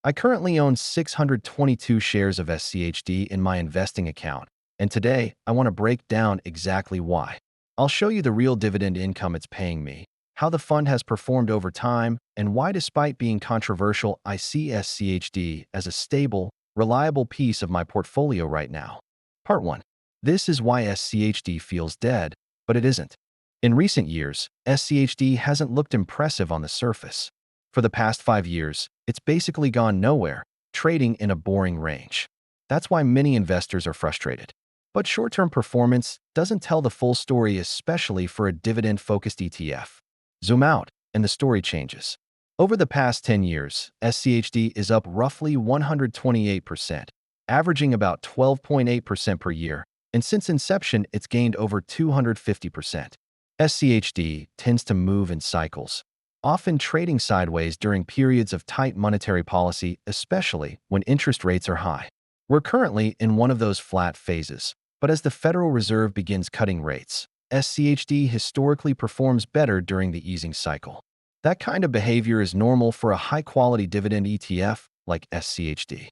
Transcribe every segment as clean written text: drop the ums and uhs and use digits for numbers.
I currently own 622 shares of SCHD in my investing account, and today I want to break down exactly why. I'll show you the real dividend income it's paying me, how the fund has performed over time, and why, despite being controversial, I see SCHD as a stable, reliable piece of my portfolio right now. Part 1. This is why SCHD feels dead, but it isn't. In recent years, SCHD hasn't looked impressive on the surface. For the past 5 years, it's basically gone nowhere, trading in a boring range. That's why many investors are frustrated. But short-term performance doesn't tell the full story, especially for a dividend-focused ETF. Zoom out, and the story changes. Over the past 10 years, SCHD is up roughly 128%, averaging about 12.8% per year, and since inception, it's gained over 250%. SCHD tends to move in cycles, often trading sideways during periods of tight monetary policy, especially when interest rates are high. We're currently in one of those flat phases, but as the Federal Reserve begins cutting rates, SCHD historically performs better during the easing cycle. That kind of behavior is normal for a high-quality dividend ETF like SCHD.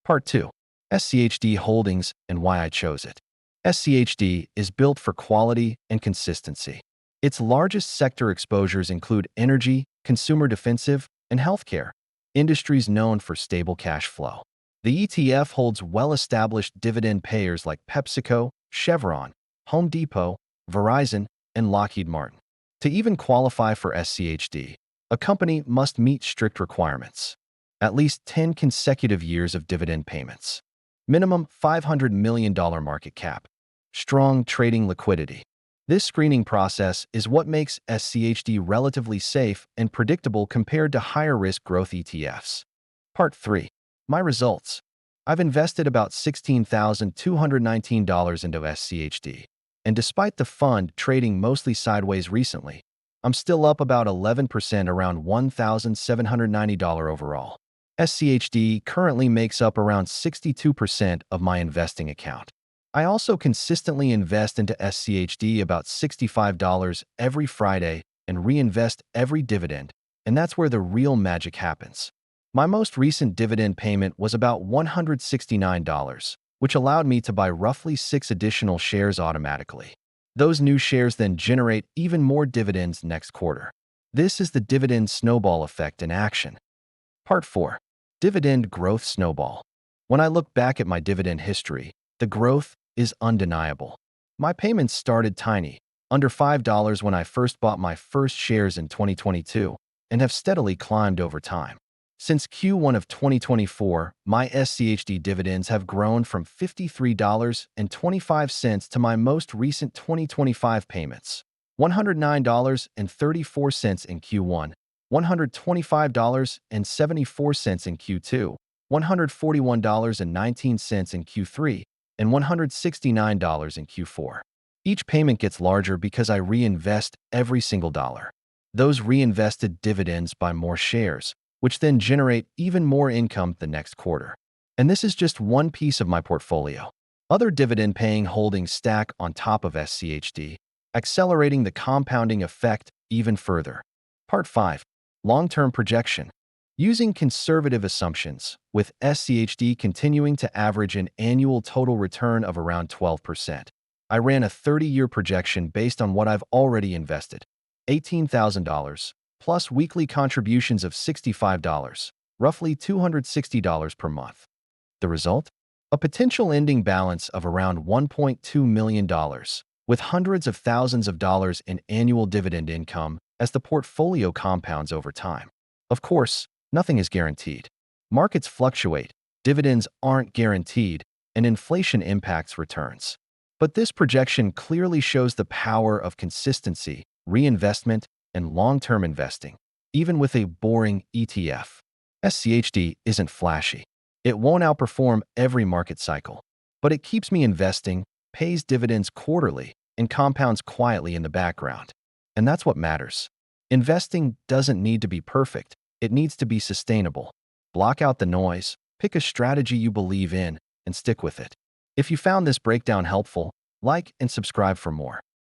Part 2. SCHD Holdings and why I chose it. SCHD is built for quality and consistency. Its largest sector exposures include energy, consumer defensive, and healthcare, industries known for stable cash flow. The ETF holds well-established dividend payers like PepsiCo, Chevron, Home Depot, Verizon, and Lockheed Martin. To even qualify for SCHD, a company must meet strict requirements. At least 10 consecutive years of dividend payments. Minimum $500 million market cap. Strong trading liquidity. This screening process is what makes SCHD relatively safe and predictable compared to higher-risk growth ETFs. Part 3. My results. I've invested about $16,219 into SCHD, and despite the fund trading mostly sideways recently, I'm still up about 11%, around $1,790 overall. SCHD currently makes up around 62% of my investing account. I also consistently invest into SCHD about $65 every Friday and reinvest every dividend, and that's where the real magic happens. My most recent dividend payment was about $169, which allowed me to buy roughly 6 additional shares automatically. Those new shares then generate even more dividends next quarter. This is the dividend snowball effect in action. Part 4. Dividend growth snowball. When I look back at my dividend history, the growth is undeniable. My payments started tiny, under $5 when I first bought my first shares in 2022, and have steadily climbed over time. Since Q1 of 2024, my SCHD dividends have grown from $53.25 to my most recent 2025 payments, $109.34 in Q1, $125.74 in Q2, $141.19 in Q3, and $169 in Q4. Each payment gets larger because I reinvest every single dollar. Those reinvested dividends buy more shares, which then generate even more income the next quarter. And this is just one piece of my portfolio. Other dividend-paying holdings stack on top of SCHD, accelerating the compounding effect even further. Part 5. Long-term projection. Using conservative assumptions, with SCHD continuing to average an annual total return of around 12%, I ran a 30-year projection based on what I've already invested, $18,000, plus weekly contributions of $65, roughly $260 per month. The result? A potential ending balance of around $1.2 million, with hundreds of thousands of dollars in annual dividend income as the portfolio compounds over time. Of course, nothing is guaranteed. Markets fluctuate, dividends aren't guaranteed, and inflation impacts returns. But this projection clearly shows the power of consistency, reinvestment, and long-term investing, even with a boring ETF. SCHD isn't flashy. It won't outperform every market cycle, but it keeps me investing, pays dividends quarterly, and compounds quietly in the background. And that's what matters. Investing doesn't need to be perfect. It needs to be sustainable. Block out the noise, pick a strategy you believe in, and stick with it. If you found this breakdown helpful, like and subscribe for more.